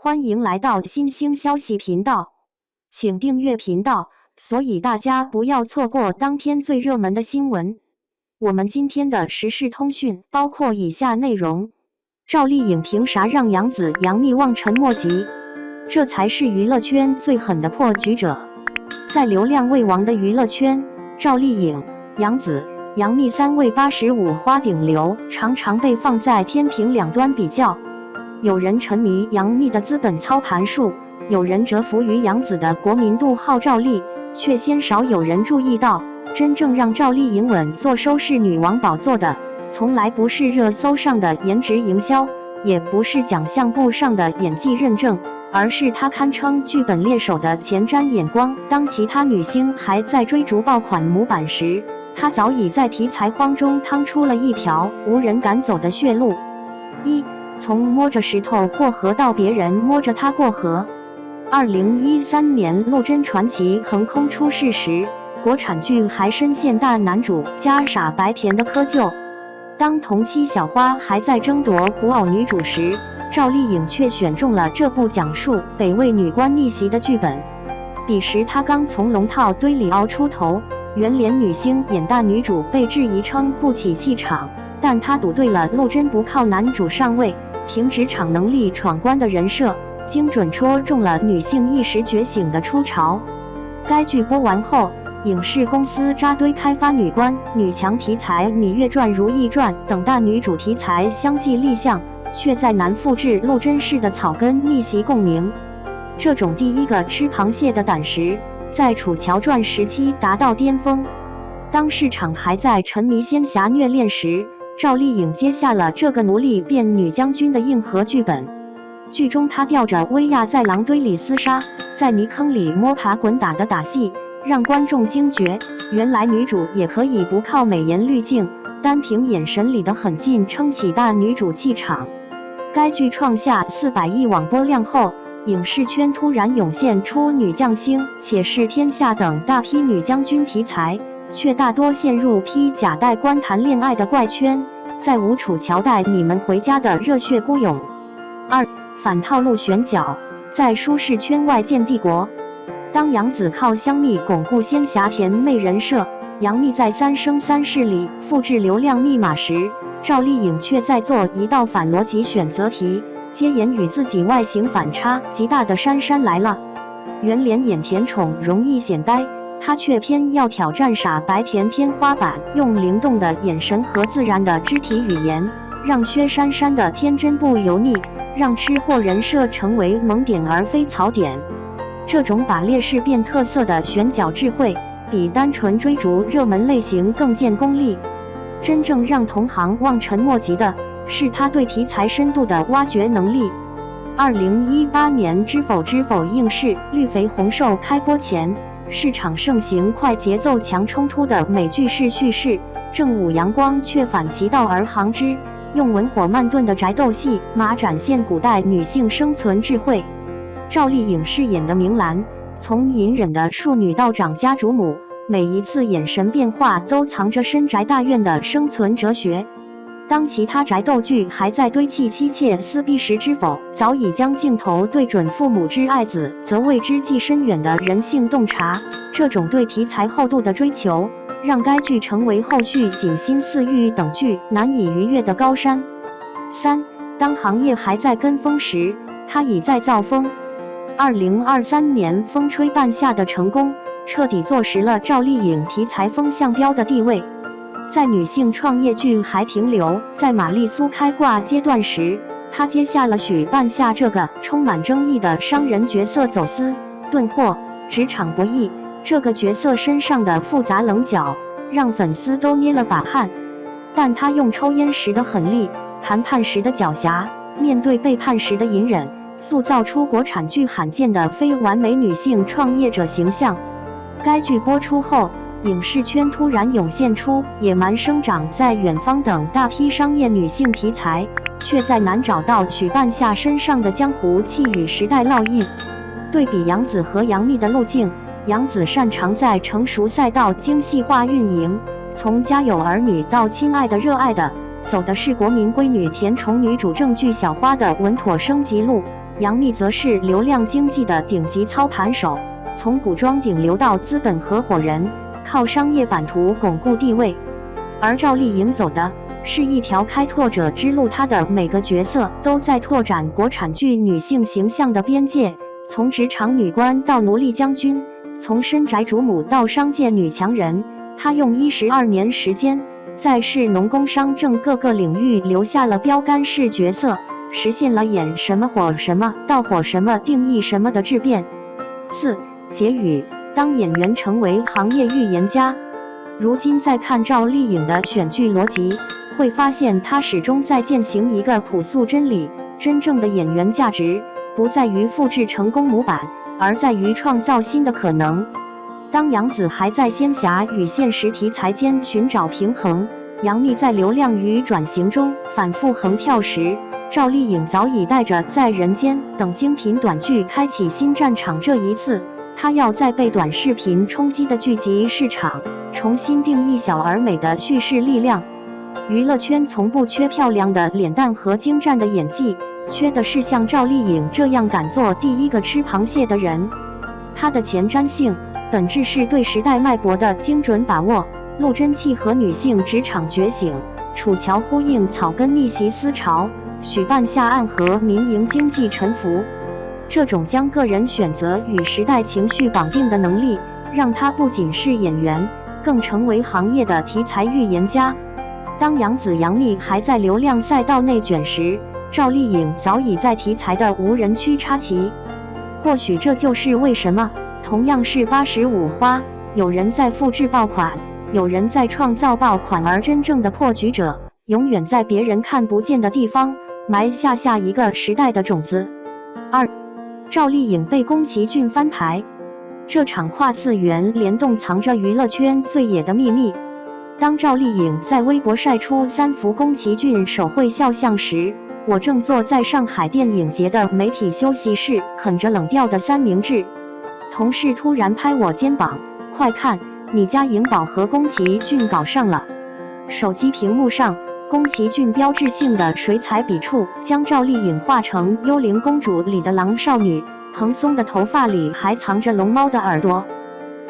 欢迎来到新兴消息频道，请订阅频道，所以大家不要错过当天最热门的新闻。我们今天的时事通讯包括以下内容：赵丽颖凭啥让杨紫、杨幂望尘莫及？这才是娱乐圈最狠的破局者。在流量为王的娱乐圈，赵丽颖、杨紫、杨幂三位85花顶流常常被放在天平两端比较。有人沉迷杨幂的资本操盘术，有人折服于杨紫的国民度号召力，却鲜少有人注意到，真正让赵丽颖稳坐收视女王宝座的，从来不是热搜上的颜值营销，也不是奖项簿上的演技认证，而是她堪称剧本猎手的前瞻眼光。当其他女星还在追逐爆款模板时，她早已在题材荒中趟出了一条无人敢走的血路。从摸着石头过河到别人摸着它过河。2013年《陆贞传奇》横空出世时，国产剧还深陷大男主加傻白甜的窠臼。当同期小花还在争夺古偶女主时，赵丽颖却选中了这部讲述北魏女官逆袭的剧本。彼时她刚从龙套堆里熬出头，圆脸女星演大女主被质疑撑不起气场，但她赌对了陆贞不靠男主上位，凭职场能力闯关的人设，精准戳中了女性一时觉醒的初潮。该剧播完后，影视公司扎堆开发女官、女强题材，《芈月传》《如懿传》等大女主题材相继立项，却再难复制陆贞式的草根逆袭共鸣。这种第一个吃螃蟹的胆识，在《楚乔传》时期达到巅峰。当市场还在沉迷仙侠虐恋时，赵丽颖接下了这个奴隶变女将军的硬核剧本。剧中她吊着威亚在狼堆里厮杀，在泥坑里摸爬滚打的打戏，让观众惊觉，原来女主也可以不靠美颜滤镜，单凭眼神里的狠劲撑起大女主气场。该剧创下400亿网播量后，影视圈突然涌现出女将星、且试天下等大批女将军题材，却大多陷入披假带官谈恋爱的怪圈，再无楚乔带你们回家的热血孤勇。反套路选角，在舒适圈外建帝国。当杨紫靠香蜜巩固仙侠甜妹人设，杨幂在《三生三世》里复制流量密码时，赵丽颖却在做一道反逻辑选择题，接演与自己外形反差极大的姗姗来了。圆脸演甜宠容易显呆，她却偏要挑战傻白甜天花板，用灵动的眼神和自然的肢体语言，让薛珊珊的天真不油腻，让吃货人设成为萌点而非槽点。这种把劣势变特色的选角智慧，比单纯追逐热门类型更见功力。真正让同行望尘莫及的，是他对题材深度的挖掘能力。2018年《知否知否》应是绿肥红瘦开播前，市场盛行快节奏强冲突的美剧式叙事，正午阳光却反其道而行之，用文火慢炖的宅斗戏码展现古代女性生存智慧。赵丽颖饰演的明兰，从隐忍的庶女到长家主母，每一次眼神变化都藏着深宅大院的生存哲学。当其他宅斗剧还在堆砌妻妾撕逼时，知否早已将镜头对准父母之爱子，则为之计深远的人性洞察。这种对题材厚度的追求，让该剧成为后续锦心似玉等剧难以逾越的高山。当行业还在跟风时，它已在造风。2023年风吹半夏的成功，彻底坐实了赵丽颖题材风向标的地位。在女性创业剧还停留在玛丽苏开挂阶段时，她接下了许半夏这个充满争议的商人角色，走私、囤货、职场博弈这个角色身上的复杂棱角，让粉丝都捏了把汗。但她用抽烟时的狠厉，谈判时的狡黠，面对背叛时的隐忍，塑造出国产剧罕见的非完美女性创业者形象。该剧播出后，影视圈突然涌现出野蛮生长在远方等大批商业女性题材，却再难找到许半夏身上的江湖气与时代烙印。对比杨紫和杨幂的路径，杨紫擅长在成熟赛道精细化运营，从家有儿女到亲爱的热爱的，走的是国民闺女甜宠女主正剧小花的稳妥升级路，杨幂则是流量经济的顶级操盘手，从古装顶流到资本合伙人，靠商业版图巩固地位。而赵丽颖走的是一条开拓者之路，她的每个角色都在拓展国产剧女性形象的边界，从职场女官到奴隶将军，从深宅主母到商界女强人，她用12年时间，在士农工商政各个领域留下了标杆式角色，实现了演什么火什么，到火什么定义什么的质变。4. 结语：当演员成为行业预言家。如今再看赵丽颖的选剧逻辑，会发现她始终在践行一个朴素真理：真正的演员价值不在于复制成功模板，而在于创造新的可能。当杨紫还在仙侠与现实题材间寻找平衡，杨幂在流量与转型中反复横跳时，赵丽颖早已带着在人间等精品短剧开启新战场。这一次，她要在被短视频冲击的剧集市场重新定义小而美的叙事力量。娱乐圈从不缺漂亮的脸蛋和精湛的演技，缺的是像赵丽颖这样敢做第一个吃螃蟹的人。她的前瞻性本质是对时代脉搏的精准把握，陆贞气和女性职场觉醒，楚乔呼应草根逆袭思潮，许半夏暗合民营经济沉浮。这种将个人选择与时代情绪绑定的能力，让她不仅是演员，更成为行业的题材预言家。当杨紫、杨幂还在流量赛道内卷时，赵丽颖早已在题材的无人区插旗。或许这就是为什么同样是85花，有人在复制爆款，有人在创造爆款，而真正的破局者永远在别人看不见的地方埋下下一个时代的种子。2. 赵丽颖被宫崎骏翻牌，这场跨次元联动藏着娱乐圈最野的秘密。当赵丽颖在微博晒出3幅宫崎骏手绘肖像时，我正坐在上海电影节的媒体休息室，啃着冷掉的三明治。同事突然拍我肩膀：“快看，你家颖宝和宫崎骏搞上了！”手机屏幕上，宫崎骏标志性的水彩笔触将赵丽颖画成《幽灵公主》里的狼少女，蓬松的头发里还藏着龙猫的耳朵。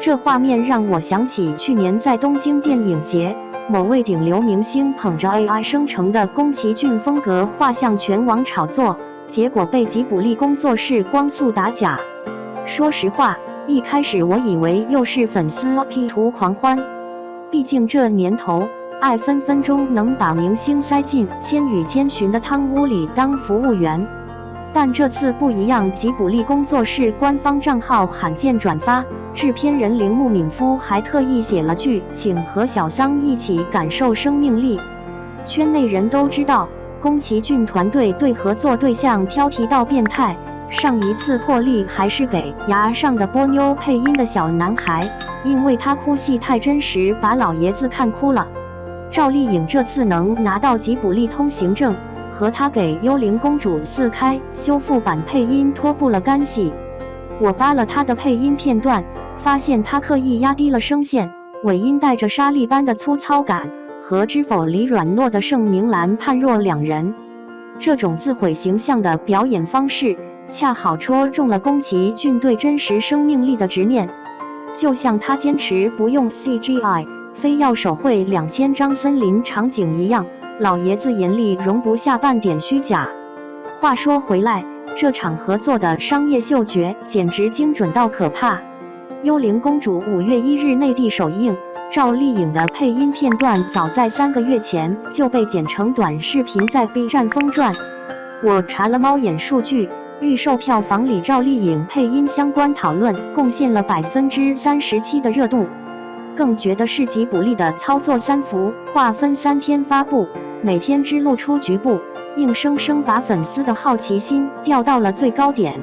这画面让我想起去年在东京电影节，某位顶流明星捧着 AI 生成的宫崎骏风格画像全网炒作，结果被吉卜力工作室光速打假。说实话，一开始我以为又是粉丝 P 图狂欢，毕竟这年头，爱分分钟能把明星塞进《千与千寻》的汤屋里当服务员。但这次不一样，吉卜力工作室官方账号罕见转发，制片人铃木敏夫还特意写了句“请和小桑一起感受生命力”。圈内人都知道，宫崎骏团队对合作对象挑剔到变态，上一次破例还是给牙上的波妞配音的小男孩，因为他哭戏太真实，把老爷子看哭了。赵丽颖这次能拿到吉卜力通行证，和她给《幽灵公主4K 修复版配音脱不了干系。我扒了她的配音片段，发现她刻意压低了声线，尾音带着沙粒般的粗糙感，和《知否》里软糯的盛明兰判若两人。这种自毁形象的表演方式，恰好戳中了宫崎骏对真实生命力的执念。就像他坚持不用 CGI， 非要手绘2000张森林场景一样，老爷子眼里容不下半点虚假。话说回来，这场合作的商业嗅觉简直精准到可怕。幽灵公主5月1日内地首映，赵丽颖的配音片段早在3个月前就被剪成短视频在 B 站疯转。我查了猫眼数据，预售票房里赵丽颖配音相关讨论贡献了37%的热度。更绝的是吉卜力的操作，3幅划分3天发布，每天只露出局部，硬生生把粉丝的好奇心吊到了最高点。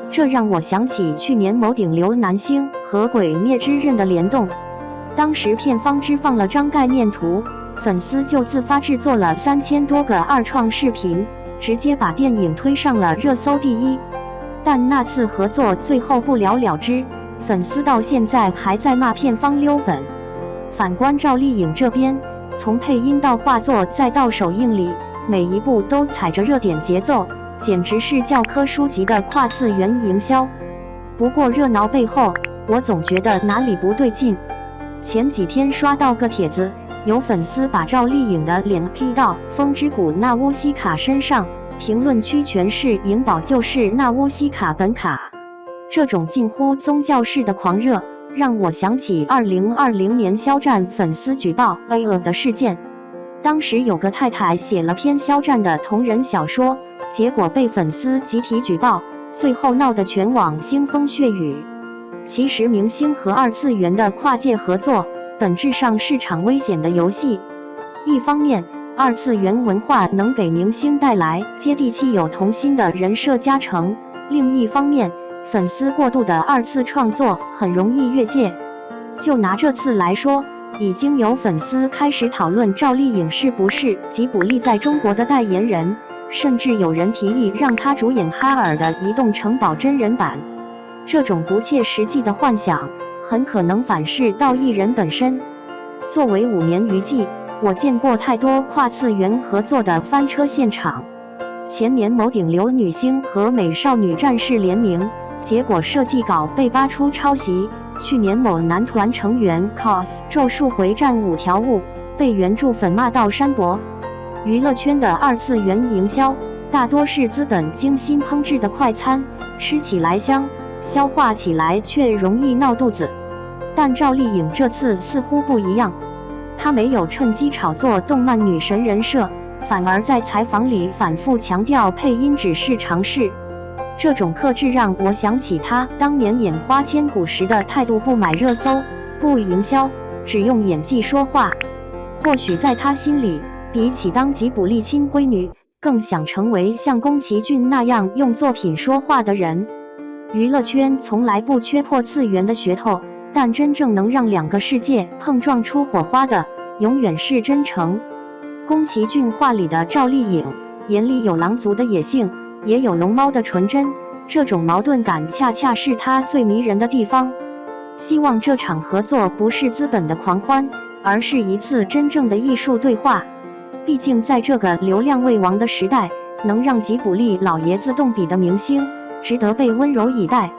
这让我想起去年某顶流男星和《鬼灭之刃》的联动，当时片方只放了张概念图，粉丝就自发制作了3000多个二创视频，直接把电影推上了热搜第一。但那次合作最后不了了之，粉丝到现在还在骂片方溜粉。反观赵丽颖这边，从配音到画作再到首映礼，每一步都踩着热点节奏，简直是教科书级的跨次元营销。不过热闹背后，我总觉得哪里不对劲。前几天刷到个帖子，有粉丝把赵丽颖的脸 P 到风之谷纳乌西卡身上，评论区全是颖宝就是纳乌西卡本卡。这种近乎宗教式的狂热，让我想起2020年肖战粉丝举报 A 的事件。当时有个太太写了篇肖战的同人小说，结果被粉丝集体举报，最后闹得全网腥风血雨。其实明星和二次元的跨界合作，本质上是场危险的游戏。一方面，二次元文化能给明星带来接地气有童心的人设加成；另一方面，粉丝过度的二次创作很容易越界。就拿这次来说，已经有粉丝开始讨论赵丽颖是不是吉卜力在中国的代言人，甚至有人提议让她主演哈尔的移动城堡真人版。这种不切实际的幻想，很可能反噬到艺人本身。作为5年娱记，我见过太多跨次元合作的翻车现场。前年某顶流女星和美少女战士联名，结果设计稿被扒出抄袭；去年某男团成员 cos 咒术回战5条悟，被原著粉骂到山伯。娱乐圈的二次元营销，大多是资本精心烹制的快餐，吃起来香，消化起来却容易闹肚子。但赵丽颖这次似乎不一样，她没有趁机炒作动漫女神人设，反而在采访里反复强调配音只是尝试。这种克制让我想起她当年演花千骨时的态度：不买热搜，不营销，只用演技说话。或许在她心里，比起当吉卜力亲闺女，更想成为像宫崎骏那样用作品说话的人。娱乐圈从来不缺破次元的噱头，但真正能让2个世界碰撞出火花的，永远是真诚。宫崎骏画里的赵丽颖，眼里有狼族的野性，也有龙猫的纯真，这种矛盾感恰恰是她最迷人的地方。希望这场合作不是资本的狂欢，而是一次真正的艺术对话。毕竟在这个流量为王的时代，能让吉卜力老爷子动笔的明星，值得被温柔以待。